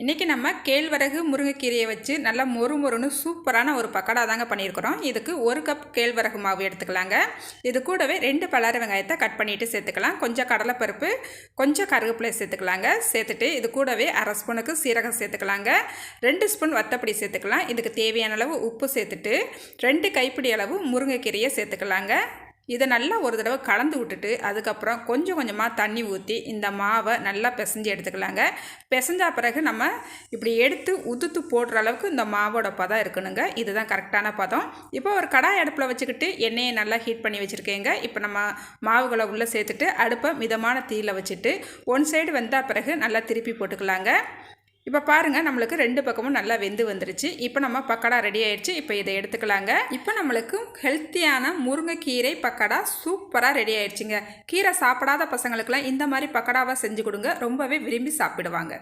இன்றைக்கி நம்ம கேழ்வரகு முருங்கைக்கீரையை வச்சு நல்லா மொறு மொறுன்னு சூப்பரான ஒரு பக்கடா தாங்க பண்ணியிருக்கிறோம். இதுக்கு 1 கப் கேழ்வரகு மாவு எடுத்துக்கலாங்க. இது கூடவே 2 பல்லாரி வெங்காயத்தை கட் பண்ணிவிட்டு சேர்த்துக்கலாம். கொஞ்சம் கடலைப்பருப்பு, கொஞ்சம் கருவேப்பிலை சேர்த்துக்கலாங்க. சேர்த்துட்டு இது கூடவே 1/2 ஸ்பூனுக்கு சீரகம் சேர்த்துக்கலாங்க. 2 ஸ்பூன் வத்தப்பொடி சேர்த்துக்கலாம். இதுக்கு தேவையான அளவு உப்பு சேர்த்துட்டு 2 கைப்பிடி அளவு முருங்கைக்கீரையை சேர்த்துக்கலாங்க. இதை நல்லா ஒரு தடவை கலந்து விட்டுட்டு அதுக்கப்புறம் கொஞ்சம் கொஞ்சமாக தண்ணி ஊற்றி இந்த மாவை நல்லா பிசைஞ்சு எடுத்துக்கலாங்க. பிசைஞ்ச பிறகு நம்ம இப்படி எடுத்து உதுத்து போடுற அளவுக்கு இந்த மாவோட பதம் இருக்கணுங்க. இதுதான் கரெக்டான பதம். இப்போ ஒரு கடாய் அடுப்பில் வச்சுக்கிட்டு எண்ணெயை நல்லா ஹீட் பண்ணி வச்சுருக்கேங்க. இப்போ நம்ம மாவுகளை உள்ளே சேர்த்துட்டு அடுப்பை மிதமான தீயில் வச்சுட்டு 1 சைடு வெந்த பிறகு நல்லா திருப்பி போட்டுக்கலாங்க. இப்போ பாருங்கள், நம்மளுக்கு 2 பக்கமும் நல்லா வெந்து வந்துருச்சு. இப்போ நம்ம பக்கடா ரெடி ஆயிடுச்சு. இப்போ இதை எடுத்துக்கலாங்க. இப்போ நம்மளுக்கு ஹெல்த்தியான முருங்கைக்கீரை பக்கடா சூப்பராக ரெடி ஆயிடுச்சுங்க. கீரை சாப்பிடாத பசங்களுக்கெல்லாம் இந்த மாதிரி பக்கடாவாக செஞ்சு கொடுங்க, ரொம்பவே விரும்பி சாப்பிடுவாங்க.